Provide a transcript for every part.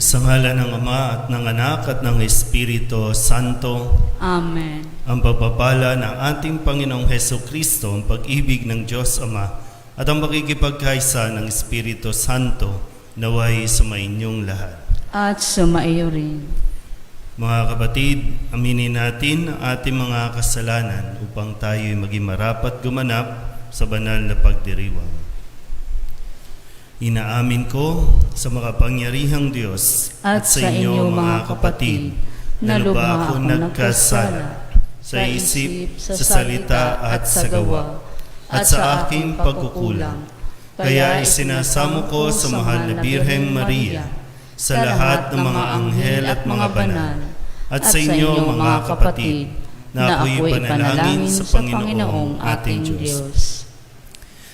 Sa ngalan ng Ama at ng Anak at ng Espiritu Santo. Amen. Ang pagpapala ng ating Panginoong Hesukristo, ang pag-ibig ng Diyos Ama, at ang makikipagkaisa ng Espiritu Santo, naway sumainyong lahat. At sumaiyo rin. Mga kapatid, aminin natin ang ating mga kasalanan upang tayo'y maging marapat gumanap sa banal na pagdiriwang. Inaamin ko sa makapangyarihang Diyos at sa inyo mga kapatid, na lubha ako nagkasala sa isip, sa salita at sa gawa, at sa aking pagkukulang. Kaya isinasamo ko sa mahal na Birheng Maria, sa lahat ng mga anghel at mga banal, at sa inyo mga kapatid, na ako'y panalangin sa Panginoong ating Diyos.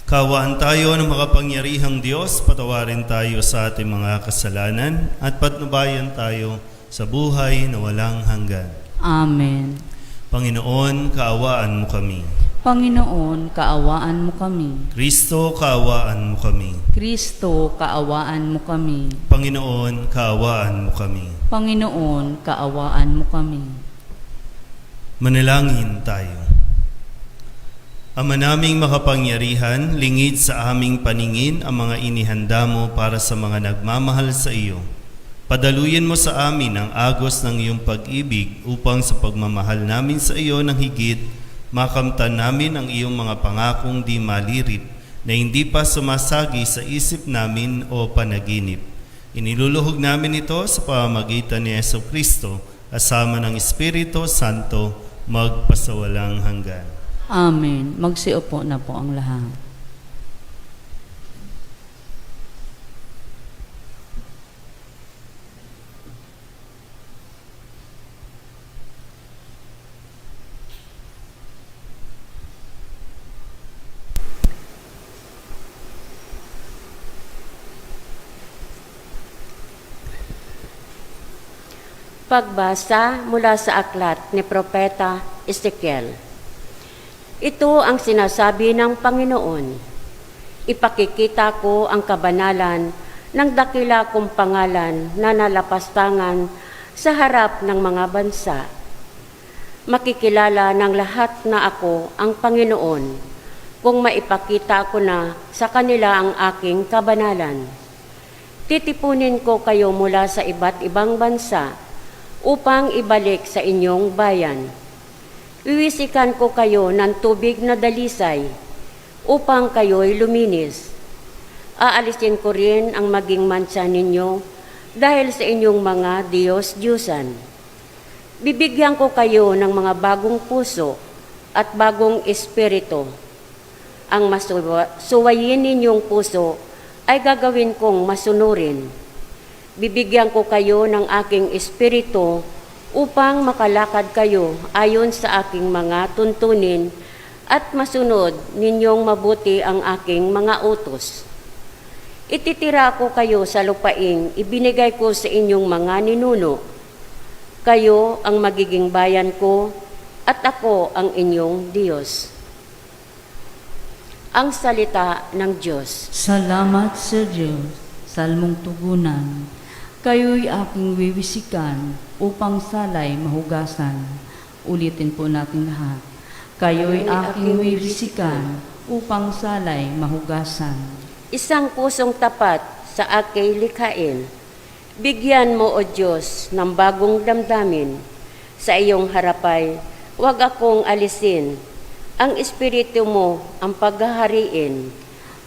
Kaawaan tayo ng makapangyarihang Diyos, patawarin tayo sa ating mga kasalanan at patnubayan tayo sa buhay na walang hanggan. Amen. Panginoon, kaawaan mo kami. Panginoon, kaawaan mo kami. Kristo, kaawaan mo kami. Kristo, kaawaan mo kami. Panginoon, kaawaan mo kami. Panginoon, kaawaan mo kami. Manalangin tayo. Ama naming makapangyarihan, lingid sa aming paningin ang mga inihanda mo para sa mga nagmamahal sa iyo. Padaluyin mo sa amin ang agos ng iyong pag-ibig upang sa pagmamahal namin sa iyo ng higit, makamtan namin ang iyong mga pangakong di malirip na hindi pa sumasagi sa isip namin o panaginip. Iniluluhog namin ito sa pamamagitan ni Jesucristo, kasama ng Espiritu Santo, magpasawalang hanggan. Amen. Magsiupo na po ang lahat. Pagbasa mula sa aklat ni Propeta Ezekiel. Ito ang sinasabi ng Panginoon. Ipakikita ko ang kabanalan ng dakila kong pangalan na nalapastangan sa harap ng mga bansa. Makikilala ng lahat na ako ang Panginoon kung maipakita ko na sa kanila ang aking kabanalan. Titipunin ko kayo mula sa iba't ibang bansa upang ibalik sa inyong bayan. Wiwisikan ko kayo ng tubig na dalisay upang kayo'y luminis. Aalisin ko rin ang maging mansa ninyo dahil sa inyong mga Diyos-Diyusan. Bibigyan ko kayo ng mga bagong puso at bagong espiritu. Ang masuwayin ninyong puso ay gagawin kong masunurin. Bibigyan ko kayo ng aking espiritu upang makalakad kayo ayon sa aking mga tuntunin at masunod ninyong mabuti ang aking mga utos. Ititira ko kayo sa lupaing ibinigay ko sa inyong mga ninuno. Kayo ang magiging bayan ko at ako ang inyong Diyos. Ang salita ng Diyos. Salamat sa Diyos, salmong tugunan. Kayo'y aking wiwisikan upang salay mahugasan. Ulitin po natin lahat. Kayo'y aking wiwisikan upang salay mahugasan. Isang pusong tapat sa aking likhain. Bigyan mo, O Diyos, ng bagong damdamin. Sa iyong harapay, huwag akong alisin. Ang Espiritu mo ang paghahariin.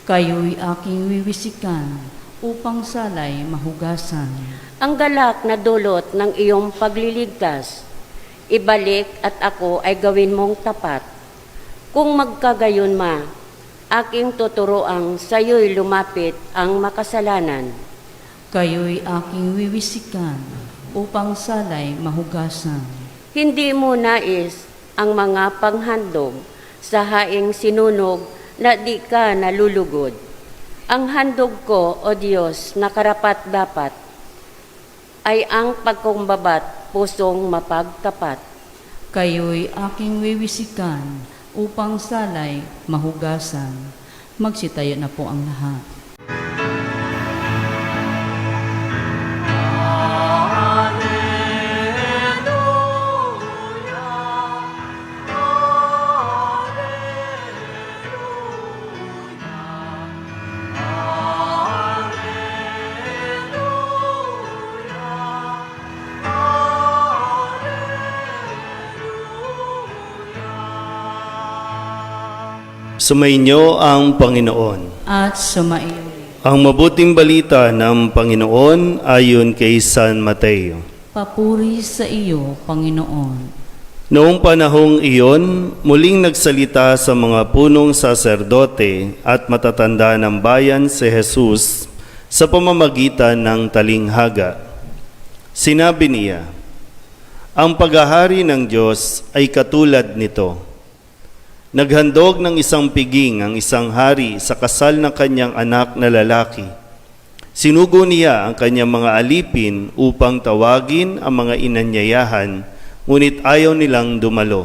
Kayo'y aking wiwisikan upang salay mahugasan. Ang galak na dulot ng iyong pagliligtas, ibalik at ako ay gawin mong tapat. Kung magkagayon aking tuturoang sa'yo'y lumapit ang makasalanan. Kayo'y aking wiwisikan upang salay mahugasan. Hindi mo nais ang mga panghandog sa haing sinunog na di ka nalulugod. Ang handog ko, O Diyos, na karapat-dapat, ay ang pagkumbabat pusong mapagtapat. Kayo'y aking wiwisikan upang salay mahugasan. Magsitayo na po ang lahat. Sumainyo ang Panginoon. At sumaiyo. Ang mabuting balita ng Panginoon ayon kay San Mateo. Papuri sa iyo, Panginoon. Noong panahong iyon, muling nagsalita sa mga punong saserdote at matatanda ng bayan si Jesus sa pamamagitan ng talinghaga. Sinabi niya, ang paghahari ng Diyos ay katulad nito. Naghandog ng isang piging ang isang hari sa kasal ng kanyang anak na lalaki. Sinugo niya ang kanyang mga alipin upang tawagin ang mga inanyayahan, ngunit ayaw nilang dumalo.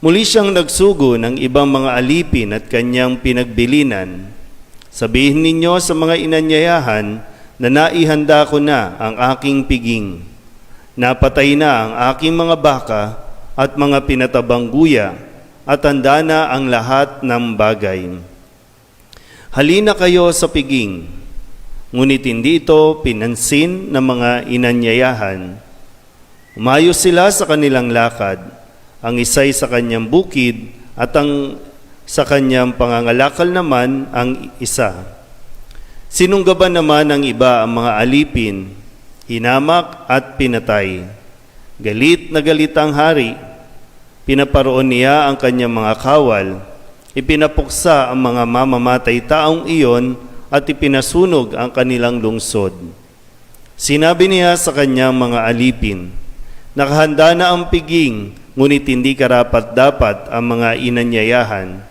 Muli siyang nagsugo ng ibang mga alipin at kanyang pinagbilinan. Sabihin ninyo sa mga inanyayahan na naihanda ko na ang aking piging. Napatay na ang aking mga baka at mga pinatabang guya, at handa na ang lahat ng bagay. Halina kayo sa piging, ngunit hindi ito pinansin ng mga inanyayahan. Umayo sila sa kanilang lakad, ang isa'y sa kanyang bukid at ang sa kanyang pangangalakal naman ang isa. Sinunggaban naman ng iba ang mga alipin, hinamak at pinatay. Galit na galit ang hari. Pinaparoon niya ang kanyang mga kawal, ipinapuksa ang mga mamamatay taong iyon at ipinasunog ang kanilang lungsod. Sinabi niya sa kanyang mga alipin, nakahanda na ang piging, ngunit hindi karapat-dapat ang mga inanyayahan.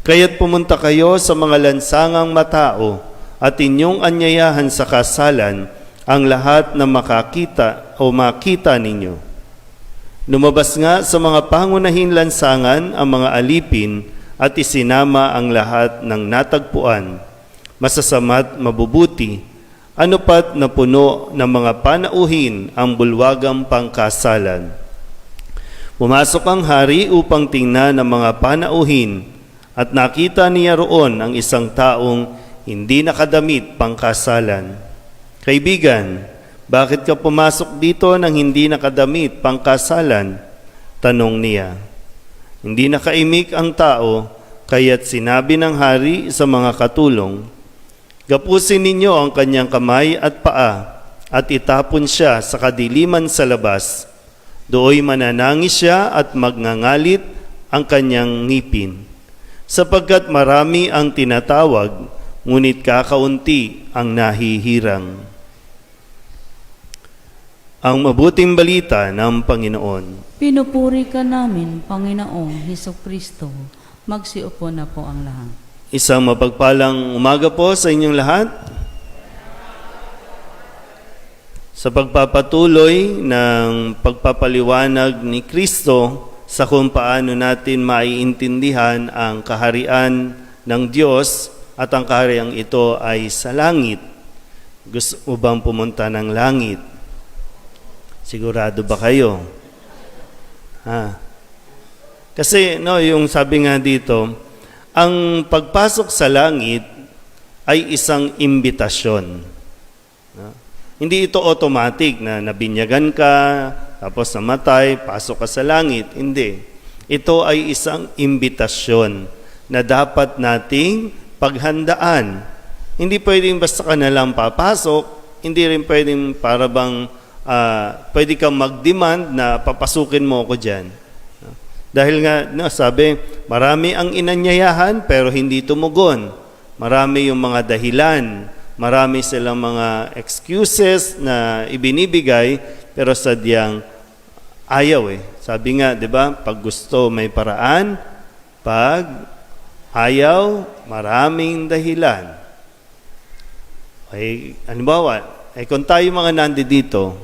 Kaya't pumunta kayo sa mga lansangang matao at inyong anyayahan sa kasalan ang lahat na makakita o makita ninyo. Lumabas nga sa mga pangunahing lansangan ang mga alipin at isinama ang lahat ng natagpuan, masasama't mabubuti, ano pat na puno ng mga panauhin ang bulwagang pangkasalan. Pumasok ang hari upang tingnan ang mga panauhin at nakita niya roon ang isang taong hindi nakadamit pangkasalan. Kaibigan, bakit ka pumasok dito nang hindi nakadamit pangkasalan? Tanong niya. Hindi nakaimik ang tao, kaya't sinabi ng hari sa mga katulong, gapusin ninyo ang kanyang kamay at paa at itapon siya sa kadiliman sa labas. Dooy mananangis siya at magngangalit ang kanyang ngipin. Sapagkat marami ang tinatawag, ngunit kakaunti ang nahihirang. Ang mabuting balita ng Panginoon. Pinupuri ka namin, Panginoong Hesukristo. Magsiupo na po ang lahat. Isang mapagpalang umaga po sa inyong lahat. Sa pagpapatuloy ng pagpapaliwanag ni Kristo sa kung paano natin maiintindihan ang kaharian ng Diyos at ang kahariang ito ay sa langit. Gusto mo bang pumunta ng langit? Sigurado ba kayo? Kasi yung sabi nga dito, ang pagpasok sa langit ay isang imbitasyon. Hindi ito automatic na nabinyagan ka, tapos namatay, pasok ka sa langit. Hindi. Ito ay isang imbitasyon na dapat nating paghandaan. Hindi pwedeng basta ka na lang papasok, hindi rin pwedeng para bang pwede kang mag-demand na papasukin mo ako dyan. Dahil nga, sabi, marami ang inanyayahan pero hindi tumugon. Marami yung mga dahilan. Marami silang mga excuses na ibinibigay pero sadyang ayaw eh. Sabi nga, di ba, pag gusto may paraan, pag ayaw, maraming dahilan. Ay, halimbawa, kung tayo mga nandito,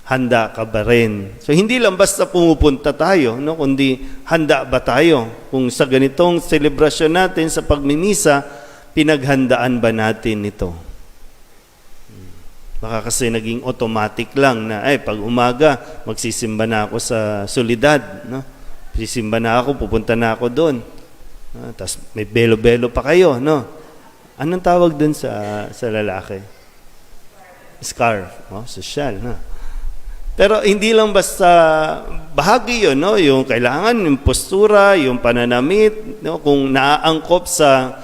handa ka ba rin? So, hindi lang basta pumupunta tayo, kundi handa ba tayo? Kung sa ganitong selebrasyon natin sa pagmimisa, pinaghandaan ba natin ito? Baka kasi naging automatic lang na, pag umaga, magsisimba na ako sa solidad. Sisimba na ako, pupunta na ako doon. Tapos may belo-belo pa kayo. Anong tawag doon sa lalaki? Scarf. Social. Pero hindi lang basta bahagi yun, no? Yung kailangan, yung postura, yung pananamit, no? Kung naaangkop sa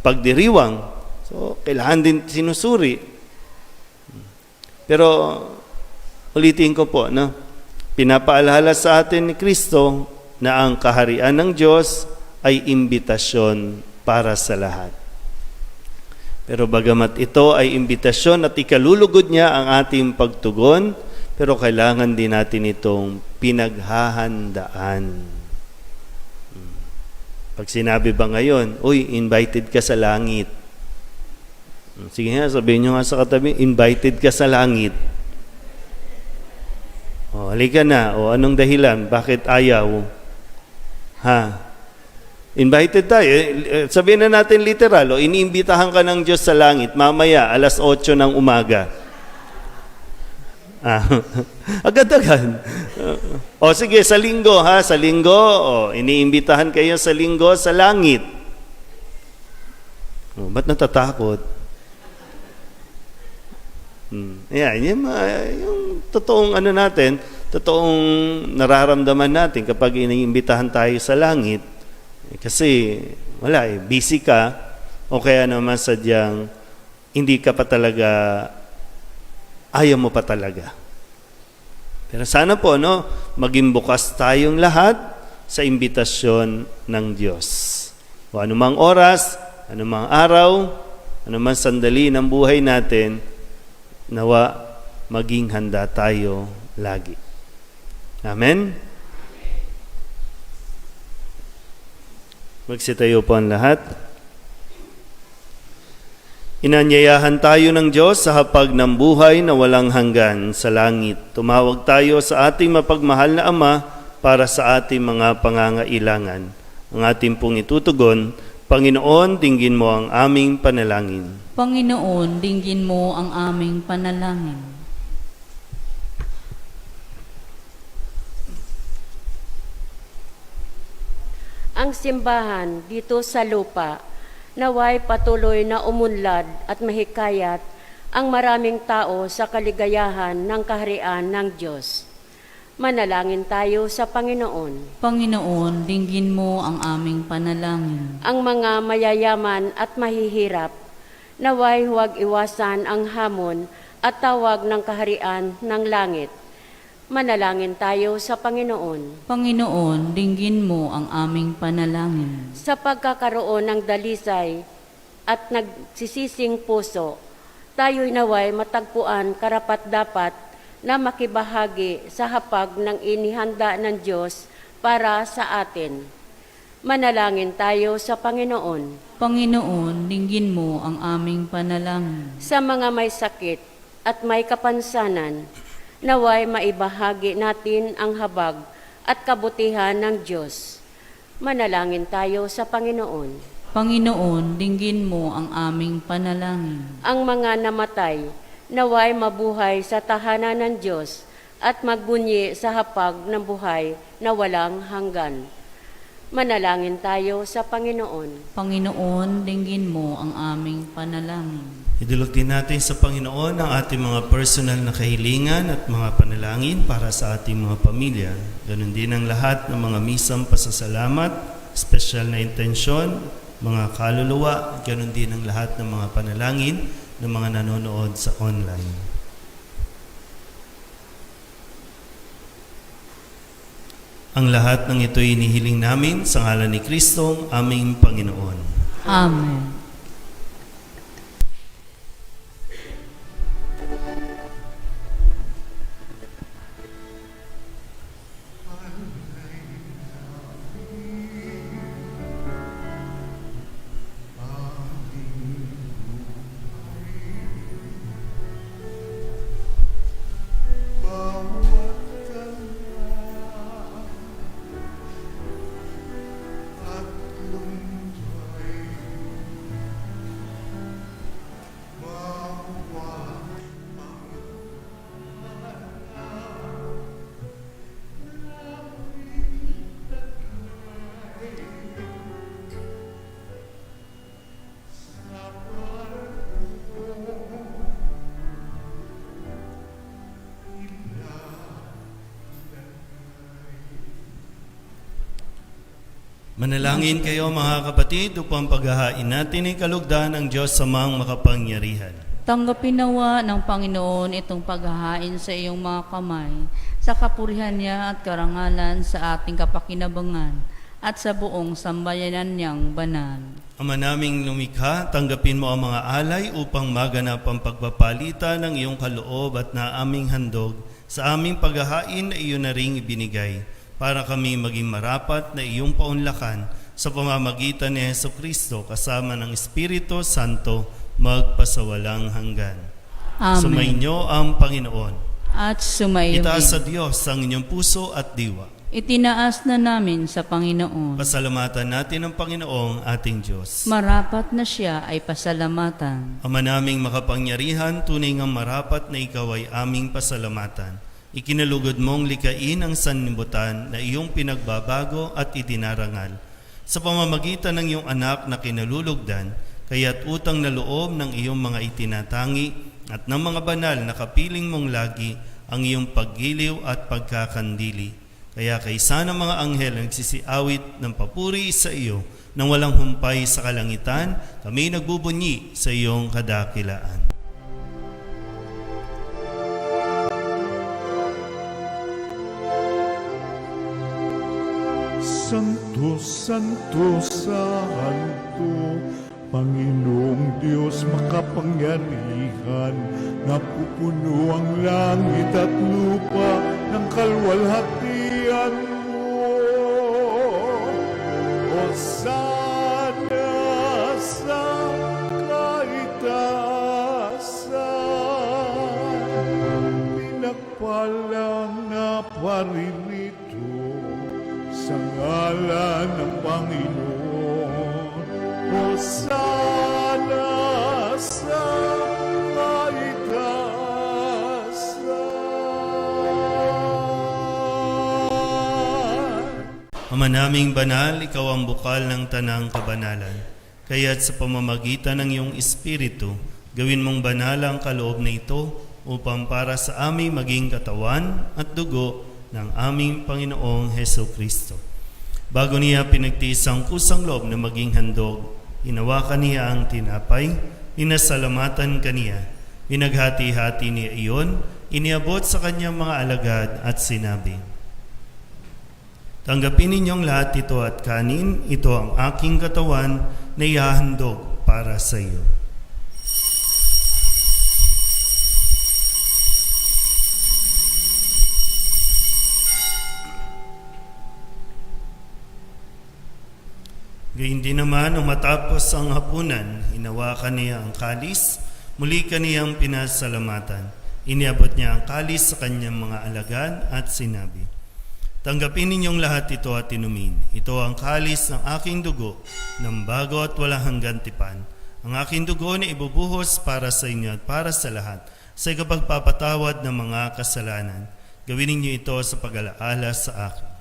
pagdiriwang, so kailangan din sinusuri. Pero ulitin ko po, no? Pinapaalala sa atin ni Kristo na ang kaharian ng Diyos ay imbitasyon para sa lahat. Pero bagamat ito ay imbitasyon at ikalulugod niya ang ating pagtugon, pero kailangan din natin itong pinaghahandaan. Pag sinabi ba ngayon, uy, invited ka sa langit. Sige nga, sabihin nyo nga sa katabi, invited ka sa langit. O, halika na. O, anong dahilan? Bakit ayaw? Ha? Invited tayo. Sabihin na natin literal, iniimbitahan ka ng Diyos sa langit, mamaya, 8:00 ng umaga. Agad-agad. O sige, sa linggo, ha? Sa linggo, iniimbitahan kayo sa linggo sa langit. Ba't natatakot? Yung totoong natin, totoong nararamdaman natin kapag iniimbitahan tayo sa langit. Kasi wala busy ka o kaya naman sadyang hindi ka pa talaga, ayaw mo pa talaga. Pero sana po, no, maging bukas tayong lahat sa imbitasyon ng Diyos. O anumang oras, anumang araw, anumang sandali ng buhay natin, nawa maging handa tayo lagi. Amen? Magsitayo po ang lahat. Inanyayahan tayo ng Diyos sa hapag ng buhay na walang hanggan sa langit. Tumawag tayo sa ating mapagmahal na Ama para sa ating mga pangangailangan. Ang ating pong itutugon, Panginoon, dinggin mo ang aming panalangin. Panginoon, dinggin mo ang aming panalangin. Ang simbahan dito sa lupa, naway patuloy na umunlad at mahikayat ang maraming tao sa kaligayahan ng kaharian ng Diyos. Manalangin tayo sa Panginoon. Panginoon, dinggin mo ang aming panalangin. Ang mga mayayaman at mahihirap, naway huwag iwasan ang hamon at tawag ng kaharian ng langit. Manalangin tayo sa Panginoon. Panginoon, dinggin mo ang aming panalangin. Sa pagkakaroon ng dalisay at nagsisising puso, tayo'y naway matagpuan karapat-dapat na makibahagi sa hapag ng inihanda ng Diyos para sa atin. Manalangin tayo sa Panginoon. Panginoon, dinggin mo ang aming panalangin. Sa mga may sakit at may kapansanan, naway maibahagi natin ang habag at kabutihan ng Diyos. Manalangin tayo sa Panginoon. Panginoon, dinggin mo ang aming panalangin. Ang mga namatay, naway mabuhay sa tahanan ng Diyos at magbunyi sa hapag ng buhay na walang hanggan. Manalangin tayo sa Panginoon. Panginoon, dinggin mo ang aming panalangin. Idulog din natin sa Panginoon ang ating mga personal na kahilingan at mga panalangin para sa ating mga pamilya. Ganon din ang lahat ng mga misang pasasalamat, special na intensyon, mga kaluluwa, ganon din ang lahat ng mga panalangin ng mga nanonood sa online. Ang lahat ng ito'y inihiling namin sa ngalan ni Kristo, aming Panginoon. Amen. Manalangin kayo mga kapatid upang paghahain natin ay kalugdan ng Diyos samang makapangyarihan. Tanggapin nawa ng Panginoon itong paghahain sa iyong mga kamay, sa kapurihan niya at karangalan sa ating kapakinabangan at sa buong sambayanan niyang banal. Ama naming lumikha, tanggapin mo ang mga alay upang maganap ang pagpapalitan ng iyong kaloob at na aming handog sa aming paghahain na iyon na ring ibinigay, para kami maging marapat na iyong paunlakan sa pamamagitan ni Hesukristo kasama ng Espiritu Santo magpasawalang hanggan. Amen. Sumainyo ang Panginoon. At sumayo Itaas sa din. Diyos ang inyong puso at diwa. Itinaas na namin sa Panginoon. Pasalamatan natin ang Panginoong ating Diyos. Marapat na siya ay pasalamatan. Ama naming makapangyarihan, tunay ngang marapat na ikaw ay aming pasalamatan. Ikinalugod mong likain ang sanlibutan na iyong pinagbabago at itinarangal. Sa pamamagitan ng iyong anak na kinalulugdan, kaya't utang na loob ng iyong mga itinatangi at ng mga banal na kapiling mong lagi ang iyong paggiliw at pagkakandili. Kaya kaysa ng mga anghel na nagsisiawit ng papuri sa iyo nang walang humpay sa kalangitan, kami nagbubunyi sa iyong kadakilaan. Santo, Santo, Santo, Panginoong Diyos makapangyarihan, napupuno ang langit at lupa ng kalwalhatian mo. Hosana sa kaitaasan, pinagpalang na paririto sa ngalan ng Panginoon. Hosana sa kaitaasan. Ama naming banal, ikaw ang bukal ng tanang kabanalan. Kaya't sa pamamagitan ng iyong Espiritu, gawin mong banal ang kaloob na ito upang para sa aming maging katawan at dugo ng aming Panginoong Hesukristo. Bago niya pinagtiis ang kusang loob na maging handog, hinawakan niya ang tinapay, inasalamatan kaniya, pinaghati-hati niya iyon, iniabot sa kanyang mga alagad at sinabi, "Tanggapin ninyong lahat ito at kanin, ito ang aking katawan na ihahandog para sa iyo." Gayun din naman, nung matapos ang hapunan, hinawakan niya ang kalis, muli kaniyang pinasalamatan. Iniabot niya ang kalis sa kanyang mga alagad at sinabi, "Tanggapin ninyong lahat ito at inumin. Ito ang kalis ng aking dugo, ng bago at walang hanggan tipan. Ang aking dugo na ibubuhos para sa inyo at para sa lahat, sa ikapagpapatawad ng mga kasalanan. Gawin ninyo ito sa pag-alaala sa akin."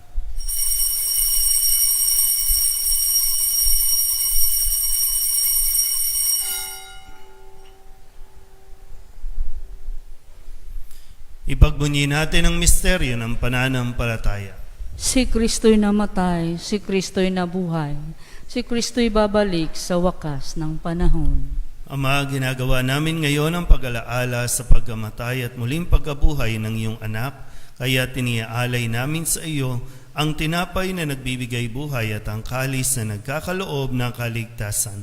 Ipagbunyi natin ang misteryo ng pananampalataya. Si Kristo'y namatay, si Kristo'y nabuhay, si Kristo'y babalik sa wakas ng panahon. Ama, ginagawa namin ngayon ang pag-alaala sa pagkamatay at muling pagkabuhay ng iyong anak, kaya tiniaalay namin sa iyo ang tinapay na nagbibigay buhay at ang kalis na nagkakaloob ng kaligtasan.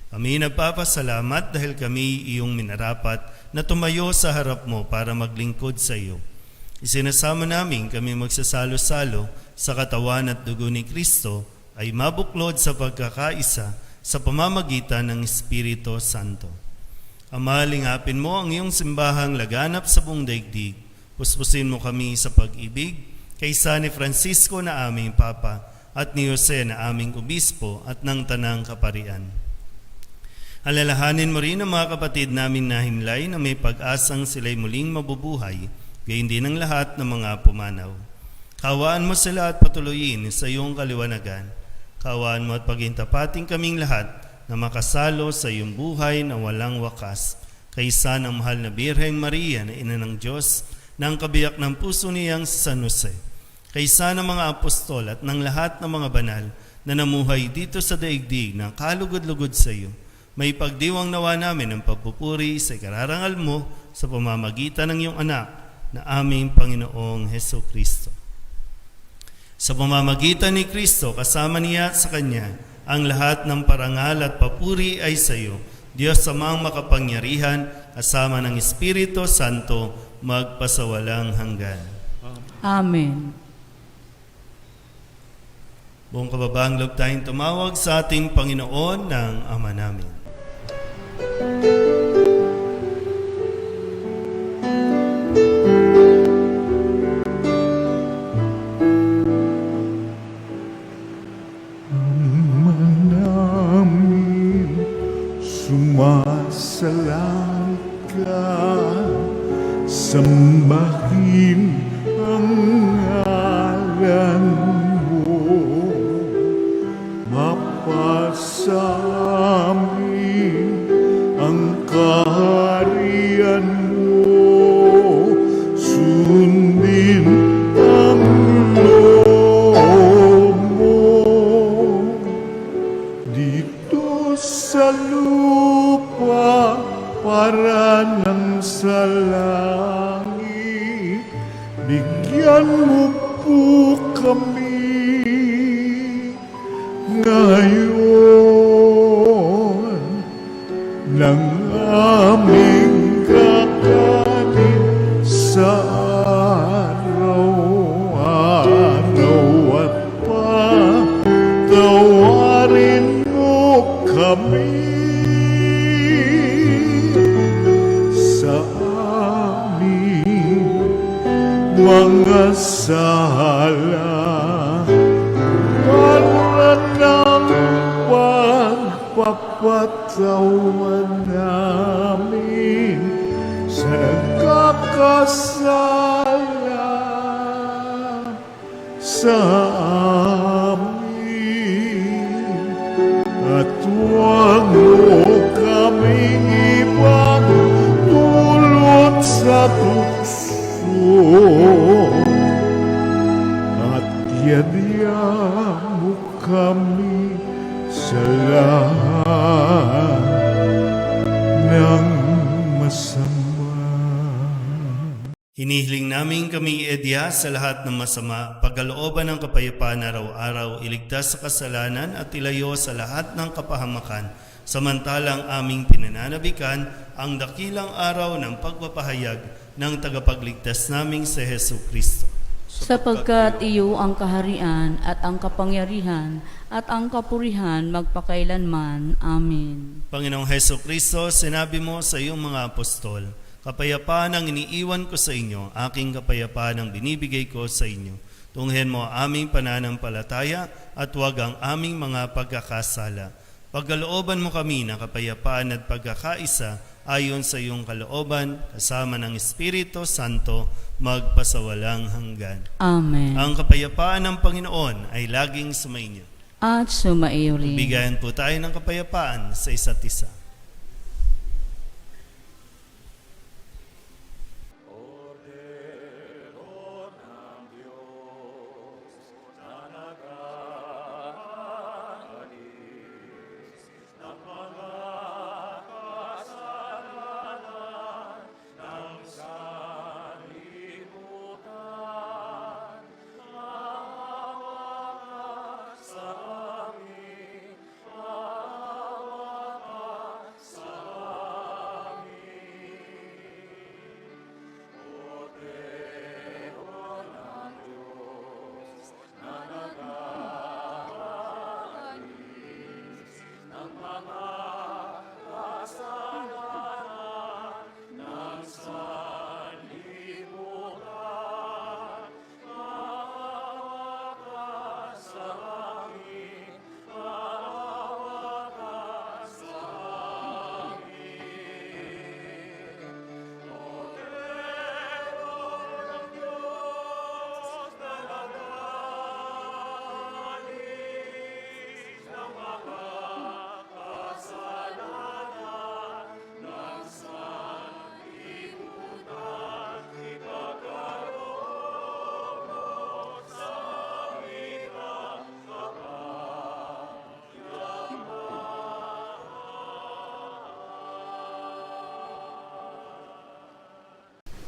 Kami nagpapasalamat dahil kami iyong minarapat na tumayo sa harap mo para maglingkod sa iyo. Isinasama namin kami magsasalo-salo sa katawan at dugo ni Kristo ay mabuklod sa pagkakaisa sa pamamagitan ng Espiritu Santo. Ama, lingapin mo ang iyong simbahang laganap sa buong daigdig. Puspusin mo kami sa pag-ibig kaysa ni Francisco na aming Papa at ni Jose na aming Obispo at ng Tanang Kaparian. Alalahanin mo rin ang mga kapatid namin na himlay na may pag-asang sila'y muling mabubuhay, gayon din ang lahat ng mga pumanaw. Kawaan mo sila at patuloyin sa iyong kaliwanagan. Kawaan mo at paghintapating kaming lahat na makasalo sa iyong buhay na walang wakas, kaysa ng mahal na Birheng Maria na ina ng Diyos, ng kabiyak ng puso niyang si San Jose, kaysa ng mga apostol at ng lahat ng mga banal na namuhay dito sa daigdig ng kalugod-lugod sa iyo. May pagdiwang nawa namin ng pagpupuri sa ikararangal mo sa pamamagitan ng iyong anak na aming Panginoong Heso Kristo. Sa pamamagitan ni Kristo, kasama niya at sa Kanya, ang lahat ng parangal at papuri ay sa iyo, Diyos Amang makapangyarihan, kasama ng Espiritu Santo, magpasawalang hanggan. Amen. Buong kababaang loob tayong tumawag sa ating Panginoon ng Ama namin. Ama namin, sumasalangit ka, sambahin ang ngalan mo, mapasa amin ang kaharian mo, sundin ang loob mo dito sa lupa para ng sa langit. Bigyan mo po kami ngayon ng aming kakanin sa araw-araw, at patawarin mo kami sa aming mga sala, para ng pagpapatawa namin sa nagkakasala sa amin, at huwag mo kaming ipagdulot sa tukso, at yadya mo kami sa lahat ng masama. Hinihiling namin kami edya sa lahat ng masama, pagkalooban ng kapayapaan araw-araw, iligtas sa kasalanan at ilayo sa lahat ng kapahamakan, samantalang aming pinananabikan ang dakilang araw ng pagpapahayag ng tagapagligtas naming si Heso Kristo. Sapagkat iyo ang kaharian at ang kapangyarihan at ang kapurihan magpakailanman. Amen. Panginoong Heso Kristo, sinabi mo sa iyong mga apostol, kapayapaan ang iniiwan ko sa inyo, aking kapayapaan ang binibigay ko sa inyo. Tunghen mo ang aming pananampalataya at huwag ang aming mga pagkakasala. Pagkalooban mo kami ng kapayapaan at pagkakaisa ayon sa iyong kalooban, kasama ng Espiritu Santo, magpasawalang hanggan. Amen. Ang kapayapaan ng Panginoon ay laging sumainyo. At sumaiyo rin. Bigayan po tayo ng kapayapaan sa isa't isa.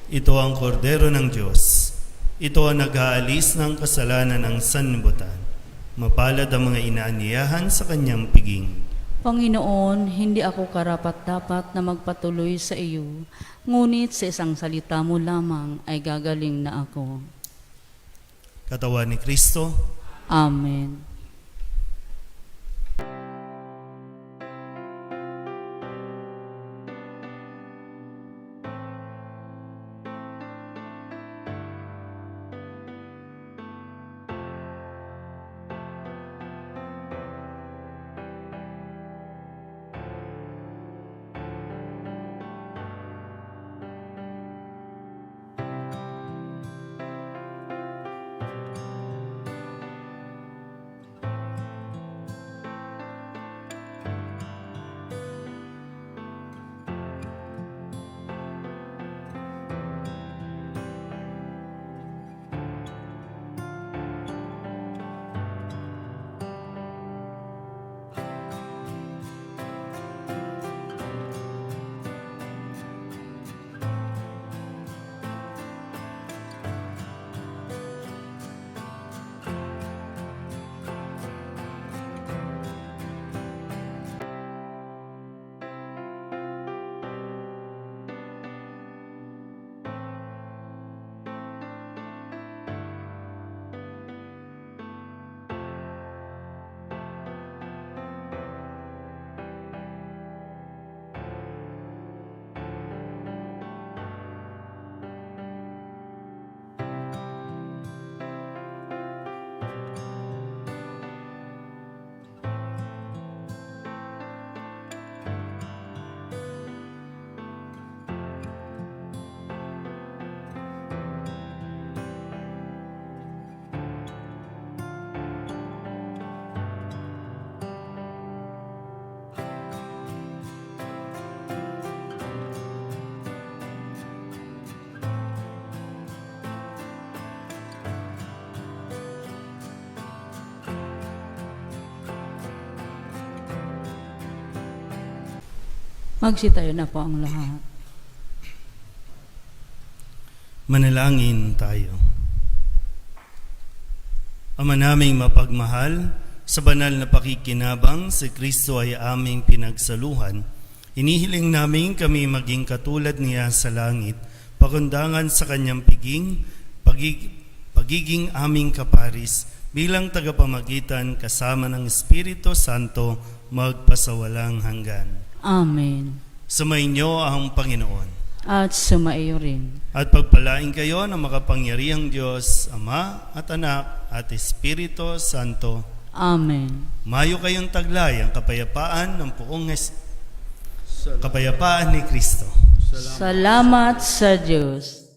Ito ang kordero ng Diyos. Ito ang nag-aalis ng kasalanan ng sanlibutan. Mapalad ang mga inaanyayahan sa kanyang piging. Panginoon, hindi ako karapat-dapat na magpatuloy sa iyo, ngunit sa isang salita mo lamang ay gagaling na ako. Katawan ni Kristo, Amen. Magsitayo na po ang lahat. manalangin tayo. Ama naming mapagmahal, sa banal na pakikinabang, si Kristo ay aming pinagsaluhan. Inihiling namin kami maging katulad niya sa langit, pakundangan sa kanyang pagiging aming kaparis, bilang tagapamagitan kasama ng Espiritu Santo, magpasawalang hanggan. Amen. Sumainyo ang Panginoon. At sumaiyo rin. At pagpalain kayo ng makapangyarihang Diyos, Ama at Anak at Espiritu Santo. Amen. Mayo kayong taglay ang kapayapaan ng buong kapayapaan ni Kristo. Salamat sa Diyos.